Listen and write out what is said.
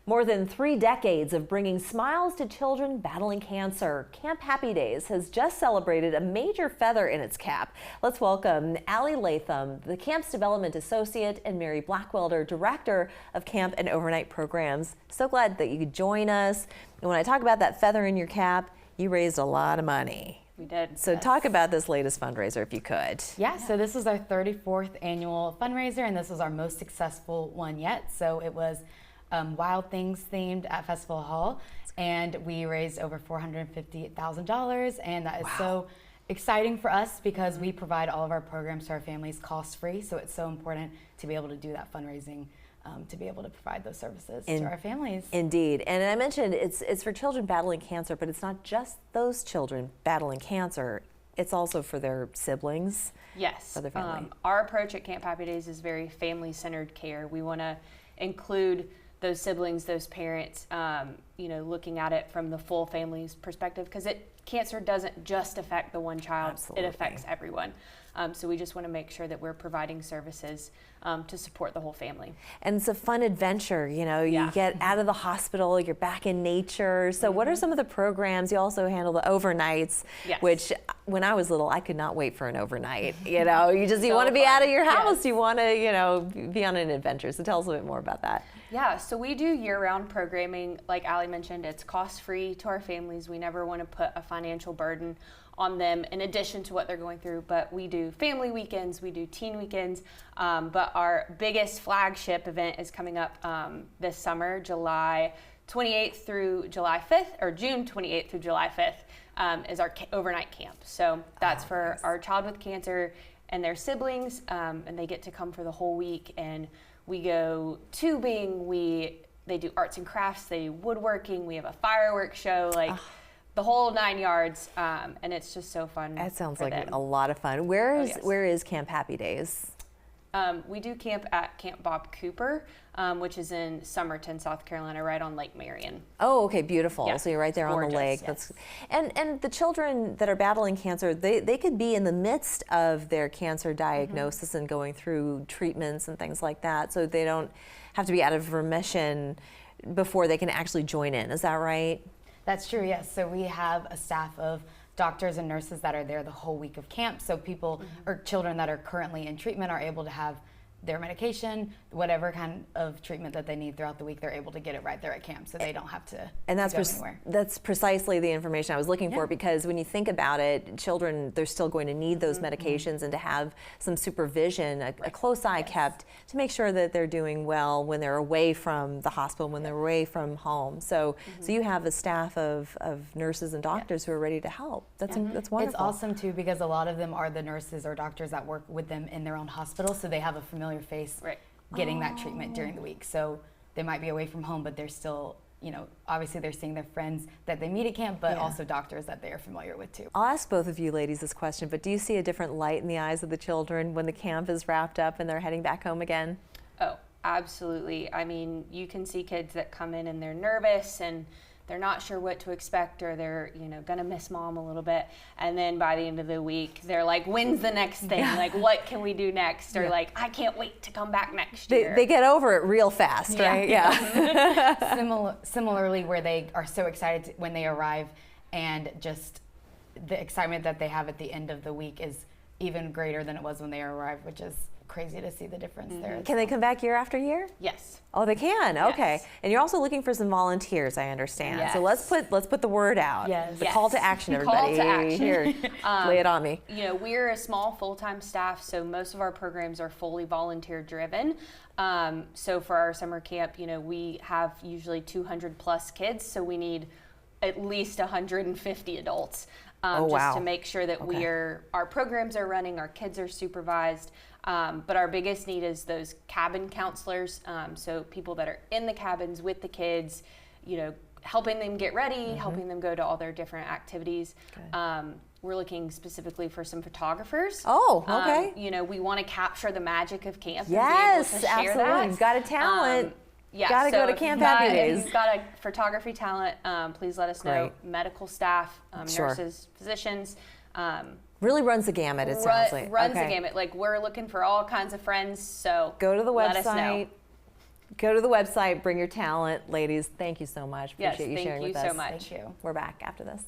More than 3 decades of bringing smiles to children battling cancer, Camp Happy Days has just celebrated a major feather in its cap. Let's welcome Allie Latham, the camp's development associate, and Mary Blackwelder, director of camp and overnight programs. So glad that you could join us. And when I talk about that feather in your cap, you raised a lot of money. We did. So talk about this latest fundraiser, if you could. Yeah, so this is our 34th annual fundraiser, and this was our most successful one yet. So it was Wild Things themed at Festival Hall, and we raised over $450,000, and that is so exciting for us because we provide all of our programs to our families cost-free, so it's so important to be able to do that fundraising to be able to provide those services to our families. Indeed. And I mentioned it's for children battling cancer, but it's not just those children battling cancer. It's also for their siblings. Yes. For their family. Our approach at Camp Happy Days is very family-centered care. We want to include those siblings, those parents, looking at it from the full family's perspective, because cancer doesn't just affect the one child. Absolutely. It affects everyone. So we just want to make sure that we're providing services to support the whole family. And it's a fun adventure, you get out of the hospital, you're back in nature. So what are some of the programs? You also handle the overnights, which when I was little, I could not wait for an overnight. You want to be out of your house. You want to, be on an adventure. So tell us a bit more about that. Yeah, so we do year-round programming. Like Allie mentioned, it's cost-free to our families. We never want to put a financial burden on them in addition to what they're going through, but we do family weekends, we do teen weekends, but our biggest flagship event is coming up this summer, July 28th through July 5th, or June 28th through July 5th is our overnight camp. So that's for our child with cancer and their siblings, and they get to come for the whole week, and we go tubing, they do arts and crafts, they do woodworking, we have a fireworks show, the whole 9 yards, and it's just so fun. That sounds for like them. a lot of fun. Where is Camp Happy Days? We do camp at Camp Bob Cooper, which is in Somerton, South Carolina, right on Lake Marion. Oh, okay, beautiful. Yeah, so you're right there on the lake. yes. And the children that are battling cancer, they could be in the midst of their cancer diagnosis and going through treatments and things like that, so they don't have to be out of remission before they can actually join in. Is that right? That's true, yes. So we have a staff of doctors and nurses that are there the whole week of camp. So people or children that are currently in treatment are able to have their medication, whatever kind of treatment that they need throughout the week, they're able to get it right there at camp, so they don't have to and that's go anywhere. That's precisely the information I was looking for, because when you think about it, children, they're still going to need those medications and to have some supervision, a close eye kept to make sure that they're doing well when they're away from the hospital, when they're away from home. So so you have a staff of nurses and doctors who are ready to help. That's wonderful. It's awesome too, because a lot of them are the nurses or doctors that work with them in their own hospital, so they have a familiar face getting that treatment during the week. So they might be away from home, but they're still, obviously they're seeing their friends that they meet at camp, but also doctors that they are familiar with too. I'll ask both of you ladies this question, but do you see a different light in the eyes of the children when the camp is wrapped up and they're heading back home again? Oh, absolutely. I mean, you can see kids that come in and they're nervous and they're not sure what to expect, or they're, gonna miss mom a little bit. And then by the end of the week, they're like, when's the next thing? Like, what can we do next? Or like, I can't wait to come back next year. They get over it real fast, right? Yeah. Similarly, where they are so excited when they arrive, and just the excitement that they have at the end of the week is even greater than it was when they arrived, which is crazy to see the difference there. Can they come back year after year? Yes. Oh, they can. Okay. Yes. And you're also looking for some volunteers, I understand. Yes. So let's put the word out. Yes. The call to action, everybody. Call to action. Here, lay it on me. We're a small full-time staff, so most of our programs are fully volunteer-driven. So for our summer camp, we have usually 200 plus kids, so we need at least 150 adults. Just to make sure that our programs are running, our kids are supervised. But our biggest need is those cabin counselors, so people that are in the cabins with the kids, helping them get ready, helping them go to all their different activities. We're looking specifically for some photographers. Oh, okay. We want to capture the magic of camp. Yes, and be able to share absolutely. that. You've got a talent. Yeah, Gotta go to Camp Happy Days. If you've got a photography talent, please let us know. Medical staff, Sure. nurses, physicians. Really runs the gamut, it sounds like. Runs the gamut. Like, we're looking for all kinds of friends, so Go to the let us know. website. Go to the website, bring your talent. Ladies, thank you so much. Yes, Appreciate you sharing thank with you us. so much. Thank you. We're back after this.